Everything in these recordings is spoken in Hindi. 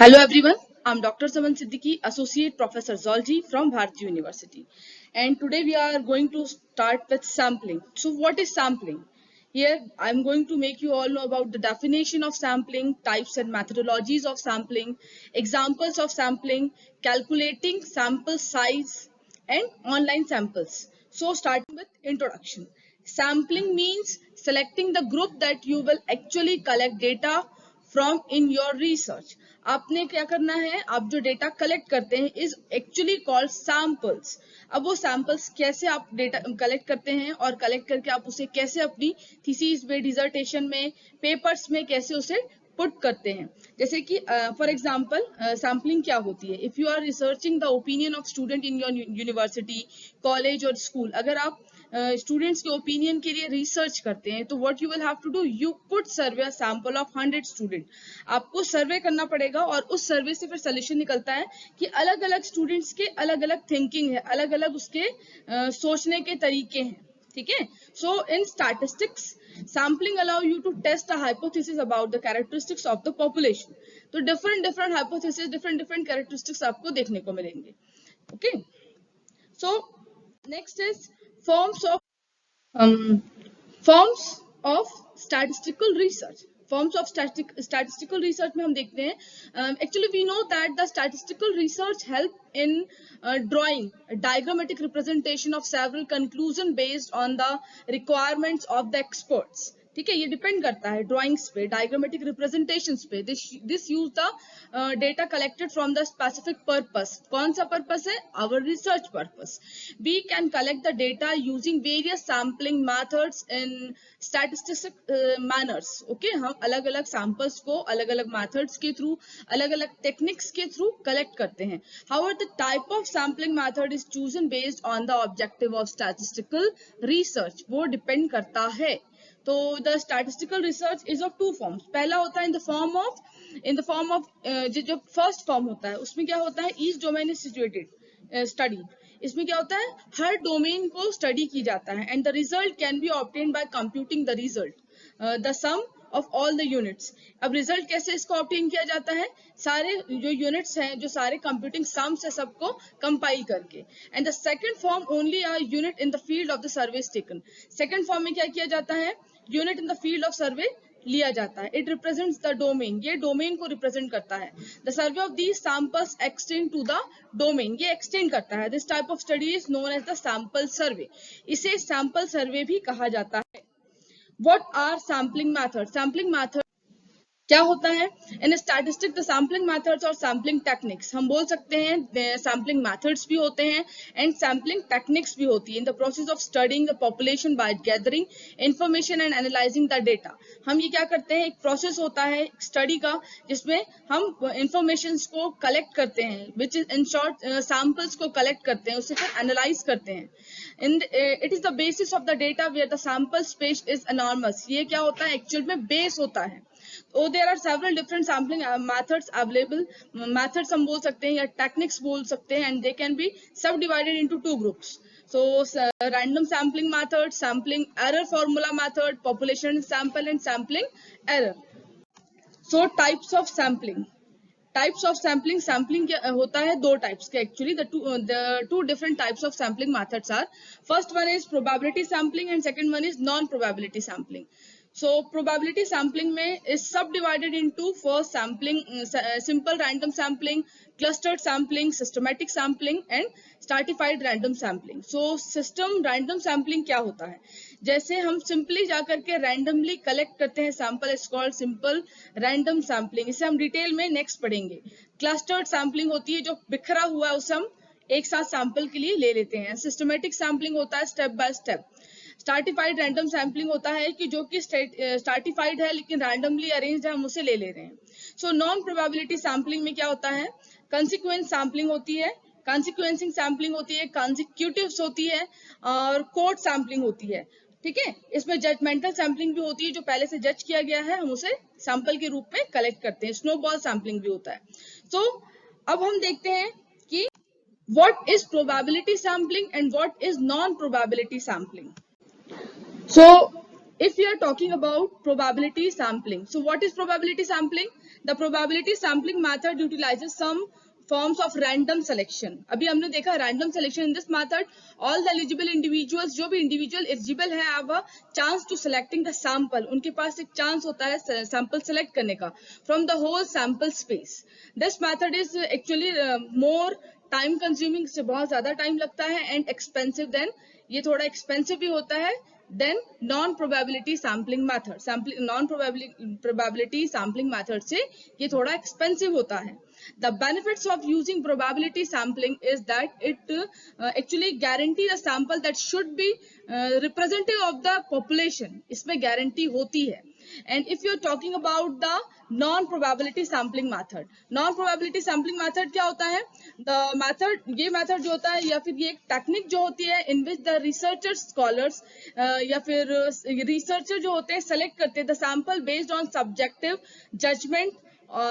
Hello everyone, I'm Dr. Saman Siddiqui, Associate Professor Zoology from Bharati University. And today we are going to start with sampling. So what is sampling? Here I'm going to make you all know about the definition of sampling, types and methodologies of sampling, examples of sampling, calculating sample size and online samples. So starting with introduction. Sampling means selecting the group that you will actually collect data from in your research. आपने क्या करना है, आप जो डेटा कलेक्ट करते हैं इज एक्चुअली कॉल्ड सैंपल्स. अब वो सैंपल्स कैसे आप डेटा कलेक्ट करते हैं और कलेक्ट करके आप उसे कैसे अपनी थीसिस में, डिजर्टेशन में, पेपर्स में कैसे उसे पुट करते हैं. जैसे कि फॉर एग्जांपल सैम्पलिंग क्या होती है. If you are researching the opinion of student in your university, college और स्कूल, अगर आप स्टूडेंट्स के ओपिनियन के लिए रिसर्च करते हैं तो what you will have to do, you could survey a sample of 100 student. आपको सर्वे करना पड़ेगा और उस सर्वे से फिर सोल्यूशन निकलता है कि अलग अलग स्टूडेंट्स के अलग अलग थिंकिंग है, अलग अलग उसके सोचने के तरीके हैं. ठीक है. So in statistics sampling allow you to test a hypothesis about the characteristics of the population. तो डिफरेंट हाइपोथेसिस, डिफरेंट कैरेक्टरिस्टिक्स आपको देखने को मिलेंगे. Okay. So next is forms of statistical research. Forms of statistical research में हम देखते हैं, actually we know that the statistical research help in drawing a diagrammatic representation of several conclusion based on the requirements of the experts. ठीक है, ये डिपेंड करता है ड्राइंग्स पे, डायग्रामेटिक रिप्रेजेंटेशंस पे. This use the data collected from the specific purpose. कौन सा पर्पस है? Our research purpose. We can collect the data using various sampling methods in statistic manners. Okay, हम अलग अलग सैंपल्स को अलग अलग मेथड्स के थ्रू, अलग अलग टेक्निक्स के थ्रू कलेक्ट करते हैं. However the type of sampling method is chosen based on the objective of statistical research. वो डिपेंड करता है. तो the statistical research is of two forms. पहला होता है इन द फॉर्म ऑफ जो फर्स्ट फॉर्म होता है उसमें क्या होता है, each domain is situated study. इसमें क्या होता है, हर डोमेन को स्टडी की जाता है and the result can be obtained by computing the result, the sum of all the units. अब रिजल्ट कैसे इसको ऑब्टेन किया जाता है, सारे जो यूनिट्स हैं, जो सारे कंप्यूटिंग सम्स है, सबको कंपाइल करके. And the second form only a unit in the field of the survey taken. Second form में क्या किया जाता है, unit in the field of survey लिया जाता है. It represents the domain. ये डोमेन को रिप्रेजेंट करता है. The survey of these samples extend to the domain. ये एक्सटेंड करता है. This type of study is known as the sample survey. इसे सैंपल सर्वे भी कहा जाता है. What are sampling methods? Sampling method क्या होता है? इन स्टैटिस्टिक द सैम्पलिंग मेथड्स और सैम्पलिंग टेक्निक्स. हम बोल सकते हैं सैम्पलिंग मेथड्स भी होते हैं एंड सैम्पलिंग टेक्निक्स भी होती है. In the process of studying the population bye gathering information and analysing the data. हम ये क्या करते हैं, एक प्रोसेस होता है स्टडी का जिसमें हम इंफॉर्मेशन को कलेक्ट करते हैं, which is in short samples को कलेक्ट करते हैं, उसे फिर एनालाइज करते हैं. It is the basis of the data where the sample space is enormous. ये क्या होता है, एक्चुअल में बेस होता है. So there are several different sampling methods available. Methods हम बोल सकते हैं या techniques बोल सकते हैं and they can be subdivided into two groups. So random sampling method, sampling error formula method, population sample and sampling error. So types of sampling. Types of sampling. Sampling क्या होता है, दो टाइप्स के actually. The two different types of sampling methods are, first one is probability sampling and second one is non probability sampling. So probability sampling में is subdivided into first sampling, simple random sampling, clustered sampling, systematic sampling and stratified random sampling. So system random sampling क्या होता है, जैसे हम सिंपली जाकर के रैंडमली कलेक्ट करते हैं sample, is called simple random sampling. इसे हम डिटेल में नेक्स्ट पढ़ेंगे. क्लस्टर्ड सैम्पलिंग होती है, जो बिखरा हुआ है उसे हम एक साथ सैंपल के लिए ले लेते हैं. सिस्टमेटिक सैम्पलिंग होता है step by step. Stratified random sampling होता है कि जो कि स्टार्टिफाइड है लेकिन रैंडमली अरेंज्ड है, हम उसे ले ले रहे हैं. सो नॉन प्रोबेबिलिटी सैम्पलिंग में क्या होता है, कंसिक्वेंस सैम्पलिंग होती है, कंसिक्वेंसिंग सैम्पलिंग होती है, कंसिक्यूटिव्स होती है और कोड सैम्पलिंग होती है. ठीक है. इसमें जजमेंटल सैम्पलिंग भी होती है, जो पहले से जज किया गया है हम उसे सैंपल के रूप में कलेक्ट करते हैं. स्नोबॉल सैम्पलिंग भी होता है. सो अब हम देखते हैं कि what is probability sampling and what is non-probability sampling. So if we are talking about probability sampling, so what is probability sampling? The probability sampling method utilizes some forms of random selection. अभी हमने देखा random selection. In this method, all the eligible individuals, जो भी individual eligible है, have a chance to selecting the sample. उनके पास एक chance होता है sample select करने का from the whole sample space. This method is actually more time consuming, इससे बहुत ज़्यादा time लगता है, and expensive than, ये थोड़ा expensive भी होता है then non probability sampling method. non probability sampling method से ये थोड़ा expensive होता है. The benefits of using probability sampling is that it actually guarantee a sample that should be representative of the population. इसमें guarantee होती है. And if you're talking about the non-probability sampling method, non-probability sampling method क्या होता है? The method, ये method जो होता है या फिर ये एक technique जो होती है in which the researchers, scholars या फिर researcher जो होते हैं select करते हैं the sample based on subjective judgment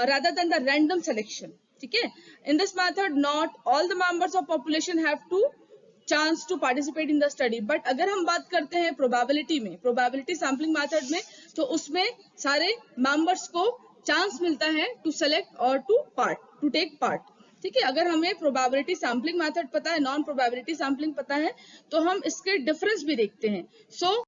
rather than the random selection. ठीक है? In this method, not all the members of population have to chance to participate in the study. But अगर हम बात करते हैं probability में, probability sampling method में, तो उसमें सारे members को chance मिलता है to select or to take part. ठीक है? अगर हमें probability sampling method पता है, non probability sampling पता है, तो हम इसके difference भी देखते हैं. So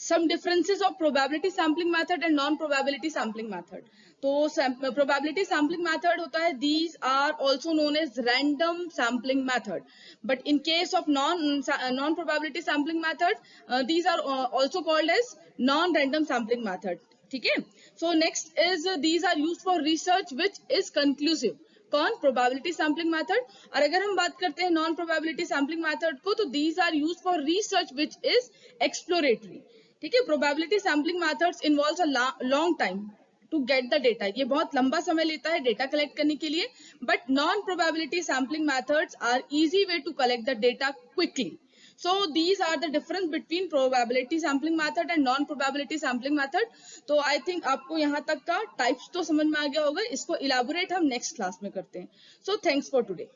some differences of probability sampling method and non probability sampling method. तो probability sampling method होता है, these are also known as random sampling method, but in case of non probability sampling method, these are also called as non random sampling method. ठीक है? So next is these are used for research which is conclusive. कौन? probability sampling method. और अगर हम बात करते हैं non probability sampling method को, तो these are used for research which is exploratory. ठीक है? probability sampling methods involves a long time to get the data. ये बहुत लंबा समय लेता है डेटा कलेक्ट करने के लिए. but non probability sampling methods are easy way to collect the data quickly. So these are the difference between probability sampling method and non probability sampling method. तो I think आपको यहाँ तक का types तो समझ में आ गया होगा. इसको elaborate हम next class में करते हैं. So thanks for today.